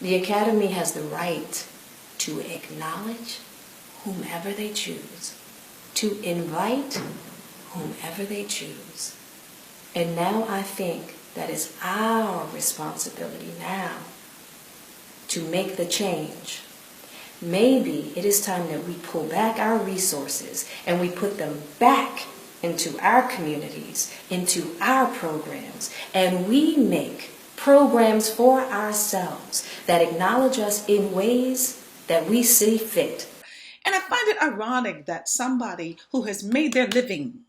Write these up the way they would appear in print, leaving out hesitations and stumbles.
The Academy has the right to acknowledge whomever they choose, to invite whomever they choose. And now I think that it's our responsibility now to make the change. Maybe it is time that we pull back our resources and we put them back into our communities, into our programs, and we make programs for ourselves that acknowledge us in ways that we see fit. And I find it ironic that somebody who has made their living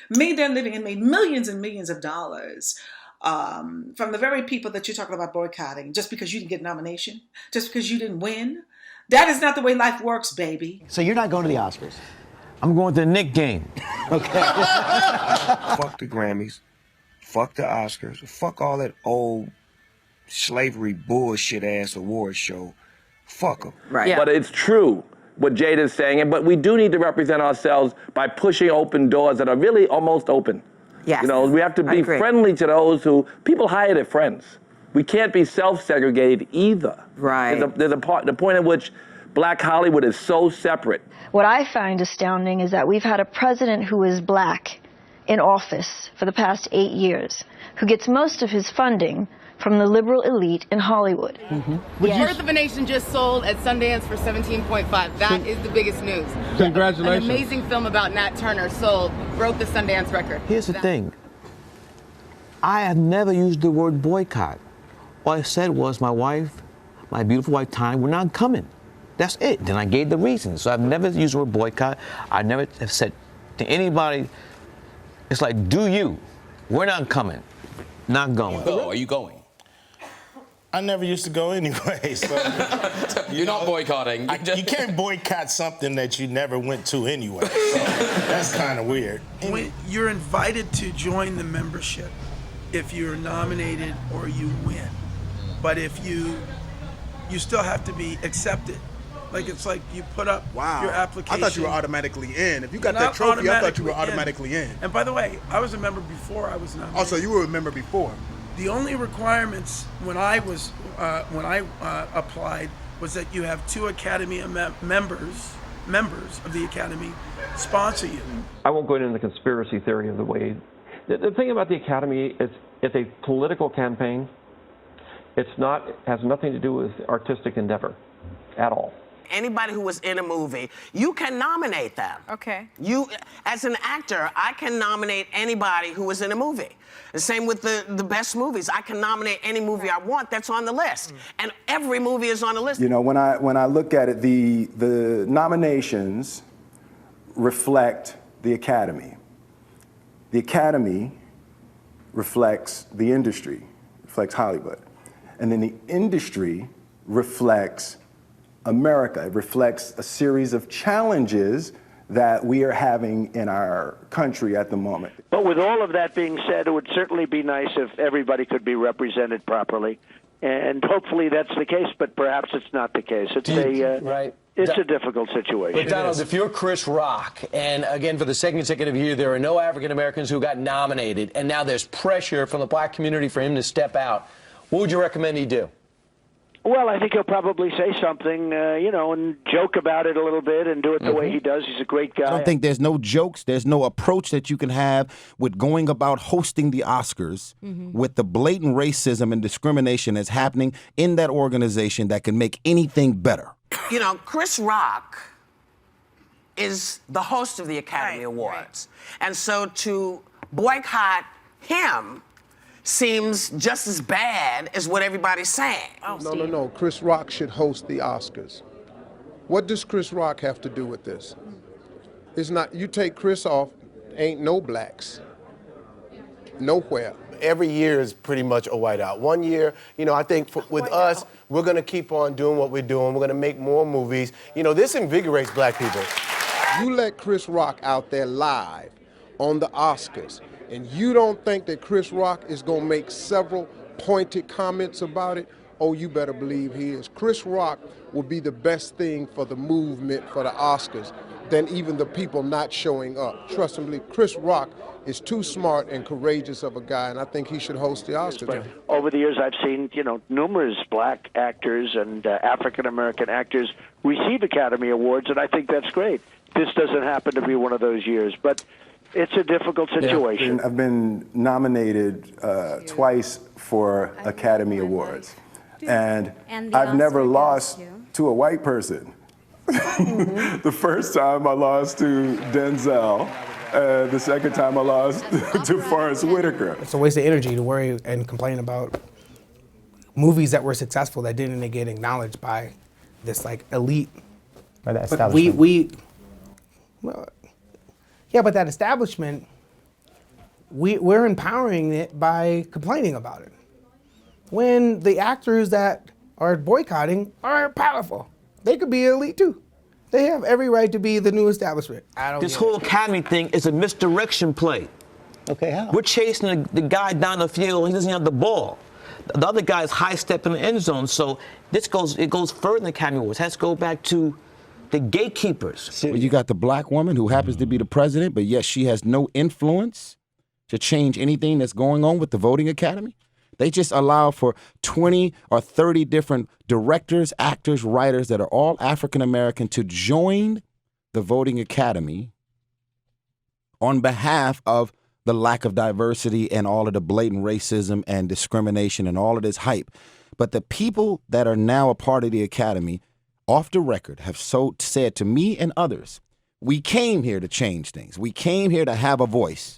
and made millions and millions of dollars from the very people that you're talking about boycotting, just because you didn't get a nomination, just because you didn't win. That is not the way life works, baby. So you're not going to the Oscars? I'm going to the Knick game. Okay. Fuck the Grammys. Fuck the Oscars. Fuck all that old slavery bullshit ass award show. Fuck them. Right. Yeah. But it's true what Jada's saying, but we do need to represent ourselves by pushing open doors that are really almost open. Yes. You know, we have to be friendly to those who people hire their friends. We can't be self-segregated either. Right. There's the point at which Black Hollywood is so separate. What I find astounding is that we've had a president who is black in office for the past 8 years, who gets most of his funding from the liberal elite in Hollywood. Mm-hmm. Birth of a Nation just sold at Sundance for $17.5. That is the biggest news. Congratulations. An amazing film about Nat Turner broke the Sundance record. Here's the thing. I have never used the word boycott. All I said was my wife, my beautiful wife, Tanya, we're not coming. That's it. Then I gave the reasons. So I've never used the word boycott. I never have said to anybody, it's like, do you? We're not coming. Not going. Oh, are you going? I never used to go anyway, so... You're not boycotting. You can't boycott something that you never went to anyway. So that's kind of weird. When you're invited to join the membership if you're nominated or you win. But if you still have to be accepted. Like, it's like you put up your application. I thought you were automatically in. If you got that trophy, I thought you were automatically in. And by the way, I was a member before I was nominated. Oh, so you were a member before? The only requirements when I applied was that you have 2 Academy members of the Academy sponsor you. I won't go into the conspiracy theory of the way. The thing about the Academy is it's a political campaign. Has nothing to do with artistic endeavor at all. Anybody who was in a movie, you can nominate them. Okay. You, as an actor, I can nominate anybody who was in a movie. The same with the best movies. I can nominate any movie I want that's on the list. And every movie is on the list. You know, when I look at it, the nominations reflect the Academy. The Academy reflects the industry, reflects Hollywood. And then the industry reflects America. It reflects a series of challenges that we are having in our country at the moment. But with all of that being said, it would certainly be nice if everybody could be represented properly. And hopefully that's the case, but perhaps it's not the case. It's a difficult situation. But Donald, if you're Chris Rock, and again, for the second consecutive year, there are no African Americans who got nominated, and now there's pressure from the black community for him to step out, what would you recommend he do? Well, I think he'll probably say something, and joke about it a little bit and do it the way he does. He's a great guy. I don't think there's no jokes, there's no approach that you can have with going about hosting the Oscars with the blatant racism and discrimination that's happening in that organization that can make anything better. You know, Chris Rock is the host of the Academy Awards. Right. And so to boycott him seems just as bad as what everybody's saying. No. Chris Rock should host the Oscars. What does Chris Rock have to do with this? It's not, you take Chris off, ain't no blacks. Nowhere. Every year is pretty much a whiteout. One year, I think with us, we're going to keep on doing what we're doing. We're going to make more movies. This invigorates black people. You let Chris Rock out there live on the Oscars, and you don't think that Chris Rock is going to make several pointed comments about it, oh, you better believe he is. Chris Rock will be the best thing for the movement for the Oscars. than even the people not showing up. Trust and believe. Chris Rock is too smart and courageous of a guy, and I think he should host the Oscars. But over the years, I've seen, numerous black actors and African-American actors receive Academy Awards, and I think that's great. This doesn't happen to be one of those years, but it's a difficult situation. I've been nominated twice for Academy Awards, and I've never lost to a white person. The first time I lost to Denzel. The second time I lost to Forrest Whitaker. It's a waste of energy to worry and complain about movies that were successful that didn't get acknowledged by this elite. By that establishment. But that establishment, we're empowering it by complaining about it. When the actors that are boycotting are powerful, they could be elite too. They have every right to be the new establishment. This whole Academy thing is a misdirection play. Okay, how? We're chasing the guy down the field. He doesn't have the ball. The other guy is high step in the end zone. So it goes further than the Academy Awards. It has to go back to the gatekeepers. Well, you got the black woman who happens to be the president, but yet she has no influence to change anything that's going on with the voting academy. They just allow for 20 or 30 different directors, actors, writers that are all African American to join the voting academy on behalf of the lack of diversity and all of the blatant racism and discrimination and all of this hype. But the people that are now a part of the academy, off the record, have said to me and others, we came here to change things. We came here to have a voice.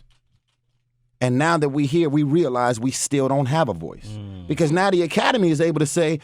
And now that we're here, we realize we still don't have a voice. Because now the Academy is able to say,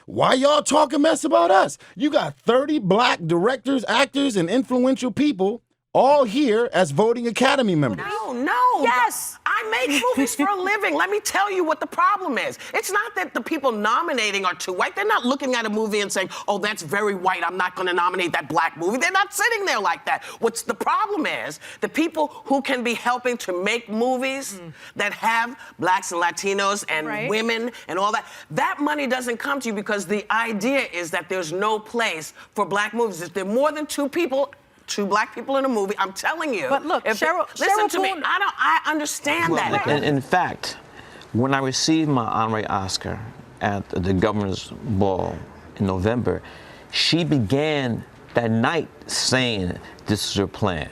why y'all talking mess about us? You got 30 black directors, actors, and influential people all here as voting Academy members. No. Yes. I make movies for a living. Let me tell you what the problem is. It's not that the people nominating are too white. They're not looking at a movie and saying, oh, that's very white. I'm not going to nominate that black movie. They're not sitting there like that. What's the problem is the people who can be helping to make movies that have blacks and Latinos and women and all that, that money doesn't come to you because the idea is that there's no place for black movies. If there are more than two black people in a movie, I'm telling you. But look, listen to me. I understand that. In fact, when I received my honorary Oscar at the governor's ball in November, she began that night saying this is her plan.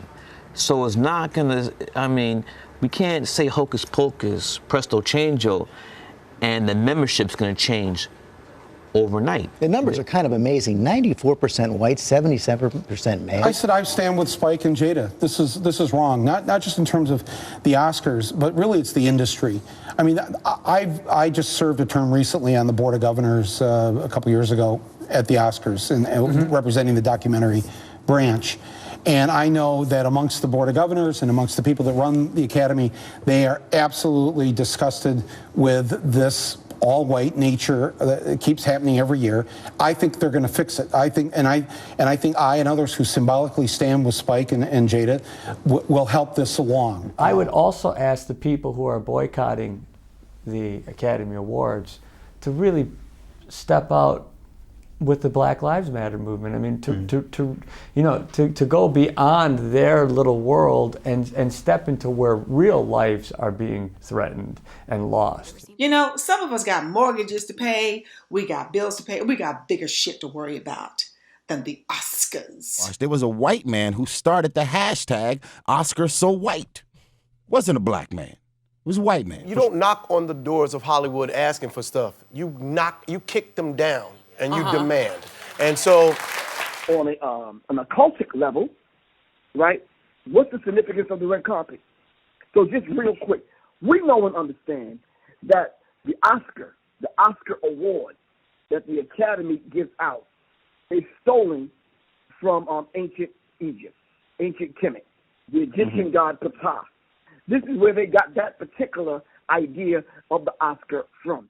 So it's not gonna, we can't say hocus pocus, presto changeo, and the membership's gonna change overnight. The numbers are kind of amazing. 94% white, 77% male. I said I stand with Spike and Jada. This is wrong. Not just in terms of the Oscars, but really it's the industry. I mean, I just served a term recently on the Board of Governors a couple years ago at the Oscars and representing the documentary branch. And I know that amongst the Board of Governors and amongst the people that run the Academy, they are absolutely disgusted with this all-white nature that keeps happening every year. I think they're going to fix it. I think I and others who symbolically stand with Spike and Jada will help this along. I would also ask the people who are boycotting the Academy Awards to really step out with the Black Lives Matter movement. I mean, to go beyond their little world and step into where real lives are being threatened and lost. Some of us got mortgages to pay, we got bills to pay, we got bigger shit to worry about than the Oscars. There was a white man who started the hashtag #OscarsSoWhite. Wasn't a black man. It was a white man. You don't knock on the doors of Hollywood asking for stuff. You kick them down. And you demand. And so on an occultic level, right, what's the significance of the red carpet? So just real quick, we know and understand that the Oscar award that the Academy gives out is stolen from ancient Egypt, ancient Kemet, the Egyptian god Ptah. This is where they got that particular idea of the Oscar from.